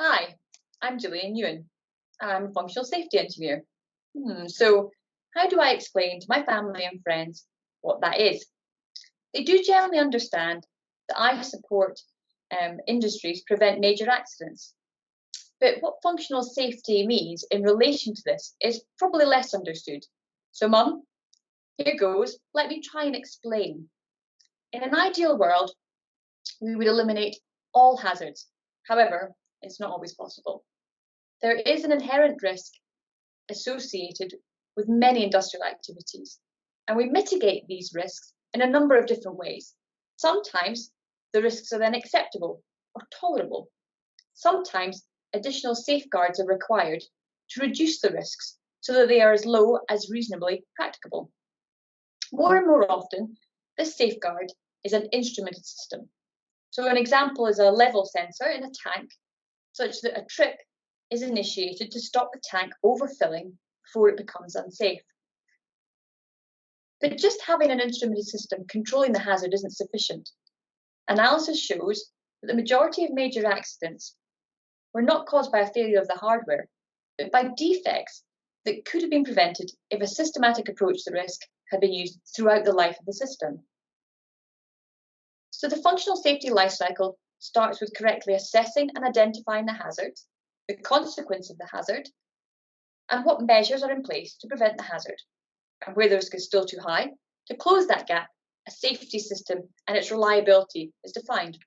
Hi, I'm Gillian Ewan. I'm a functional safety engineer. So how do I explain to my family and friends what that is? They do generally understand that I support industries prevent major accidents. But what functional safety means in relation to this is probably less understood. So, Mum, here goes. Let me try and explain. In an ideal world, we would eliminate all hazards. However, it's not always possible. There is an inherent risk associated with many industrial activities, and we mitigate these risks in a number of different ways. Sometimes the risks are then acceptable or tolerable. Sometimes additional safeguards are required to reduce the risks so that they are as low as reasonably practicable. More and more often, this safeguard is an instrumented system. So an example is a level sensor in a tank, such that a trip is initiated to stop the tank overfilling before it becomes unsafe. But just having an instrumented system controlling the hazard isn't sufficient. Analysis shows that the majority of major accidents were not caused by a failure of the hardware, but by defects that could have been prevented if a systematic approach to the risk had been used throughout the life of the system. So the functional safety lifecycle starts with correctly assessing and identifying the hazard, the consequence of the hazard, and what measures are in place to prevent the hazard. And where the risk is still too high, to close that gap, a safety system and its reliability is defined.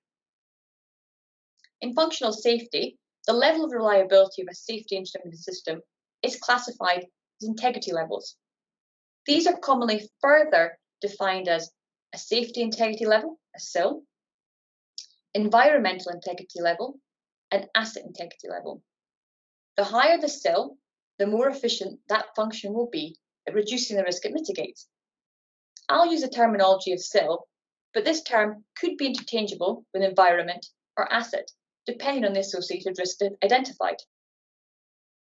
In functional safety, the level of reliability of a safety instrumented system is classified as integrity levels. These are commonly further defined as a safety integrity level, a SIL, environmental integrity level, and asset integrity level. The higher the SIL, the more efficient that function will be at reducing the risk it mitigates. I'll use the terminology of SIL, but this term could be interchangeable with environment or asset, depending on the associated risk identified.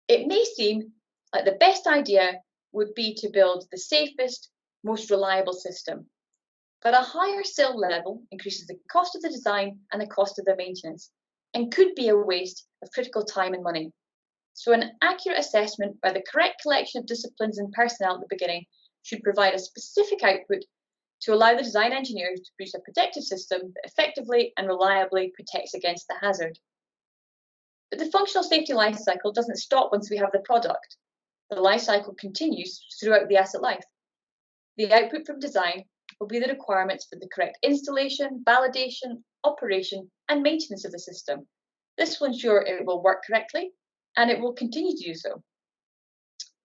It may seem like the best idea would be to build the safest, most reliable system, but a higher SIL level increases the cost of the design and the cost of the maintenance, and could be a waste of critical time and money. So an accurate assessment by the correct collection of disciplines and personnel at the beginning should provide a specific output to allow the design engineer to produce a protective system that effectively and reliably protects against the hazard. But the functional safety life cycle doesn't stop once we have the product. The life cycle continues throughout the asset life. The output from design will be the requirements for the correct installation, validation, operation, and maintenance of the system. This will ensure it will work correctly, and it will continue to do so.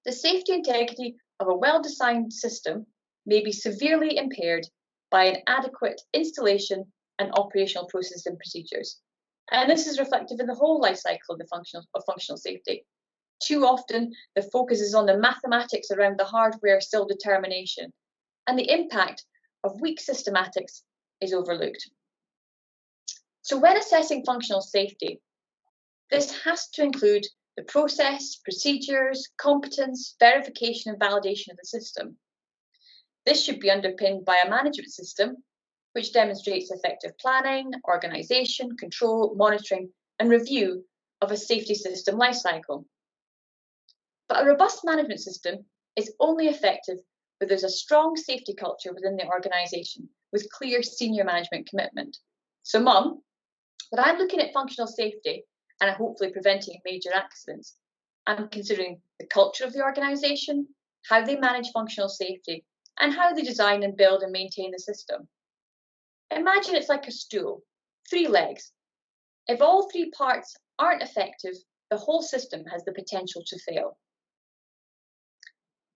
The safety integrity of a well-designed system may be severely impaired by inadequate installation and operational processes and procedures. And this is reflective in the whole life cycle of functional safety. Too often, the focus is on the mathematics around the hardware SIL determination, and the impact of weak systematics is overlooked. So when assessing functional safety, this has to include the process, procedures, competence, verification and validation of the system. This should be underpinned by a management system which demonstrates effective planning, organisation, control, monitoring and review of a safety system lifecycle. But a robust management system is only effective where there's a strong safety culture within the organisation with clear senior management commitment. So, Mum, when I'm looking at functional safety and hopefully preventing major accidents, I'm considering the culture of the organisation, how they manage functional safety, and how they design and build and maintain the system. Imagine it's like a stool, 3 legs. If all 3 parts aren't effective, the whole system has the potential to fail.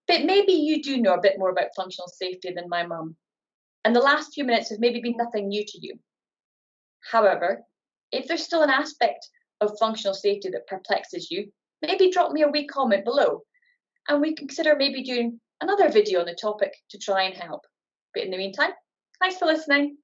But maybe you do know a bit more about functional safety than my mum, and the last few minutes have maybe been nothing new to you. However, if there's still an aspect of functional safety that perplexes you, maybe drop me a wee comment below, and we can consider maybe doing another video on the topic to try and help. But in the meantime, thanks for listening.